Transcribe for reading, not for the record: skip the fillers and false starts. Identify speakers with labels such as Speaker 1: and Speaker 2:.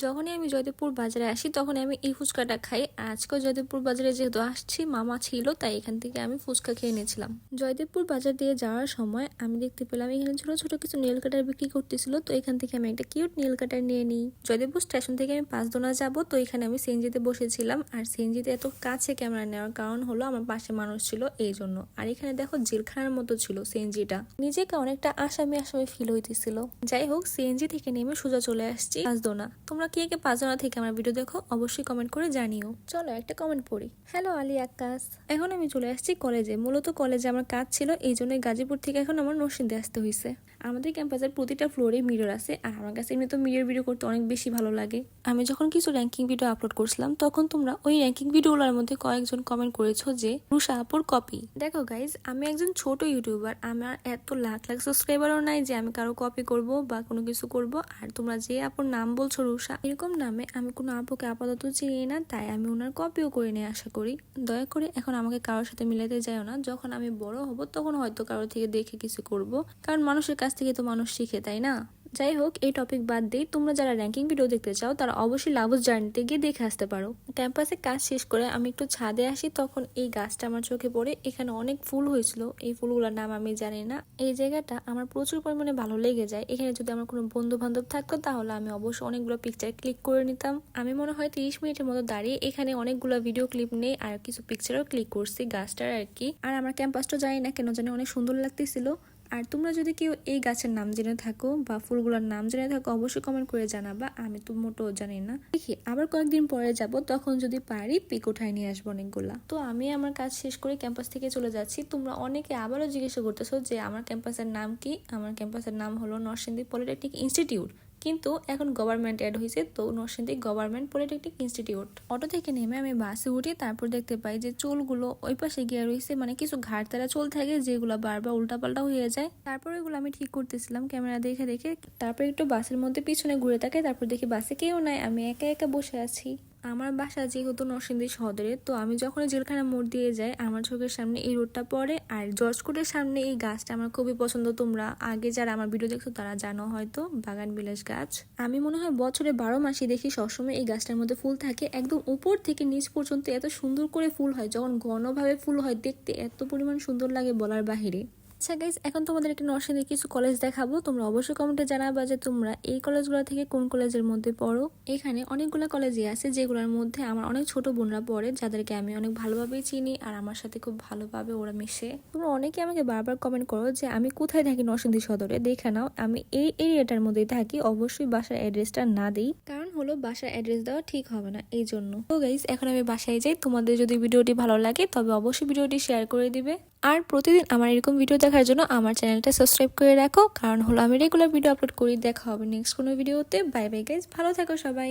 Speaker 1: যখনই আমি জয়দেবপুর বাজারে আসি তখনই আমি এই ফুচকাটা খাই। আজকেও জয়দেবপুর বাজারে যেহেতু আসছি, মামা ছিল, তাই এখান থেকে আমি ফুচকা খেয়ে নিয়েছিলাম। জয়দেবপুর বাজার দিয়ে যাওয়ার সময় আমি দেখতে পেলাম এখানে ছোট ছোট কিছু নেল কাটার বিক্রি করতেছিল, তো এখান থেকে আমি একটা কিউট নেল কাটার নিয়ে নিই। জয়দেবপুর স্টেশন থেকে আমি 5 দোনা যাবো, তো এখানে আমি সিএনজিতে বসেছিলাম। আর সিএনজিতে এত কাছে ক্যামেরা নেওয়ার কারণ হলো আমার পাশে মানুষ ছিল এই জন্য। আর এখানে দেখো জেলখানার মতো ছিল সিএনজিটা, নিজেকে অনেকটা আসামি আসামি ফিল হইতেছিল। যাই হোক, সিএনজি থেকে নেমে সোজা চলে আসছি 5 দোনা। তোমরা কে কে 5 দোনা থেকে আমার ভিডিও দেখো অবশ্যই কমেন্ট করে জানিও। চলো একটা কমেন্ট পড়ি। হ্যালো আলী আকাশ। এখন আমি চলে আসছি কলেজে। মূলত কলেজে আমার কাজ ছিল, এই জন্য গাজীপুর থেকে এখন আমার নরসিংদী আসতে হয়েছে। আমাদের ক্যাম্পাসের প্রতিটা ফ্লোরে মিরর আছে, আর আমার কাছে এমনি তো মিরর ভিডিও করতে অনেক বেশি ভালো লাগে। আমি যখন কিছু র্যাঙ্কিং ভিডিও আপলোড করছিলাম তখন তোমরা ওই র্যাঙ্কিং ভিডিওগুলোর মধ্যে কয়েকজন কমেন্ট করেছো যে রুষা আপুর কপি। দেখো গাইজ, আমি একজন ছোট ইউটিউবার, আমার এত লাখ লাখ সাবস্ক্রাইবারও নাই যে আমি কারো কপি করব বা কোনো কিছু করব। আর তোমরা যে আপুর নাম বলছো রুষা, এরকম নামে আমি কোনো আপুকে আপাতত চিনি না, তাই আমি ওনার কপিও করে নিয়ে আশা করি। দয়া করে এখন আমাকে কারোর সাথে মিলাতে যাও না। যখন আমি বড় হব তখন হয়তো কারো থেকে দেখে কিছু করব, কারণ মানুষের কাছ থেকে তো মানুষ শিখে, তাই না? যাই হোক, এই টপিক বাদ দিয়ে তোমরা যারা র্যাঙ্কিং ভিডিও দেখতে চাও তারা অবশ্যই লাভস জার্নিতে গিয়ে দেখে আসতে পারো। ক্যাম্পাসে কাজ শেষ করে আমি একটু ছাদে আসি, তখন এই গাছটা আমার চোখে পড়ে। এখানে অনেক ফুল হয়েছিল, এই ফুলগুলোর নাম আমি জানি না। এই জায়গাটা আমার প্রচুর পরিমাণে ভালো লেগে যায়। এখানে যদি আমার কোনো বন্ধু বান্ধব থাকতো তাহলে আমি অবশ্যই অনেকগুলো পিকচার ক্লিক করে নিতাম। আমি মনে হয় 30 মিনিটের মতো দাঁড়িয়ে এখানে অনেকগুলো ভিডিও ক্লিপ নেই আর কিছু পিকচারও ক্লিক করছি গাছটার আর কি। আর আমার ক্যাম্পাসটা জানি না কেন জানি অনেক সুন্দর লাগতেছিল। আর তোমরা যদি কেউ এই গাছের নাম জেনে থাকো বা ফুলগুলোর নাম জেনে থাকো অবশ্যই কমেন্ট করে জানাবা, আমি তো মোটেও জানি না। দেখি আবার কয়েকদিন পরে যাব, তখন যদি পারি পিক উঠায় নিয়ে আসবো অনেকগুলা। তো আমি আমার কাজ শেষ করে ক্যাম্পাস থেকে চলে যাচ্ছি। তোমরা অনেকে আবারও জিজ্ঞাসা করতেছো যে আমার ক্যাম্পাসের নাম কি। আমার ক্যাম্পাসের নাম হলো নরসিংদী পলিটেকনিক ইনস্টিটিউট, কিন্তু এখন গভর্নমেন্ট অ্যাড হয়েছে, তো Narsingdi government polytechnic institute. Auto থেকে নেমে আমি বাসে উঠি, তারপর দেখতে পাই যে চুলগুলো ওই পাশে গিয়ে রয়েছে, মানে কিছু ঘাড়তারা চুল থাকে যেগুলো বারবার উল্টাপাল্টা হয়ে যায়। তারপর এগুলো আমি ঠিক করতেছিলাম ক্যামেরা দেখে দেখে। তারপর একটু বাসের মধ্যে পিছনে ঘুরে তাকাই, তারপর দেখি বাসে কেউ নাই, আমি একা একা বসে আছি। আমার বাসা যেহেতু নরসিংদী সদরে, তো আমি যখন জেলখানা মোড় দিয়ে যাই আমার চোখের সামনে এই রোডটা পড়ে। আর জর্জ কোর্টের সামনে এই গাছটা আমার খুবই পছন্দ। তোমরা আগে যারা আমার ভিডিও দেখছো তারা জানো হয়তো, বাগান বিলাস গাছ। আমি মনে হয় বছরে 12 মাসই দেখি সবসময় এই গাছটার মধ্যে ফুল থাকে, একদম উপর থেকে নিচ পর্যন্ত এত সুন্দর করে ফুল হয়। যখন ঘনভাবে ফুল হয় দেখতে এত পরিমাণ সুন্দর লাগে বলার বাহিরে। আচ্ছা গাইজ, এখন তোমাদের একটা নরসিংদীর কিছু কলেজ দেখাবো। তোমরা অবশ্যই কমেন্টে জানাবা যে তোমরা এই কলেজগুলো থেকে কোন কলেজের মধ্যে পড়ো। এখানে অনেকগুলো কলেজই আছে যেগুলোর মধ্যে আমার অনেক ছোট বোনরা পড়ে, যাদেরকে আমি অনেক ভালোভাবেই চিনি আর আমার সাথে খুব ভালোভাবে ওরা মিশে। তোমরা অনেকে আমাকে বারবার কমেন্ট করো যে আমি কোথায় থাকি নরসিংদী সদরে, দেখে নাও আমি এই এরিয়াটার মধ্যেই থাকি। অবশ্যই বাসার অ্যাড্রেসটা না দিই, কারণ হলো বাসার অ্যাড্রেস দেওয়া ঠিক হবে না, এই জন্য। তো গাইজ, এখন আমি বাসায় যাই। তোমাদের যদি ভিডিওটি ভালো লাগে তবে অবশ্যই ভিডিওটি শেয়ার করে দিবে। আর প্রতিদিন আমার এরকম ভিডিও দেখার জন্য আমার চ্যানেলটা সাবস্ক্রাইব করে রাখো, কারণ হলো আমি রেগুলার ভিডিও আপলোড করি। দেখা হবে নেক্সট কোনো ভিডিওতে। বাই বাই গাইজ, ভালো থাকো সবাই।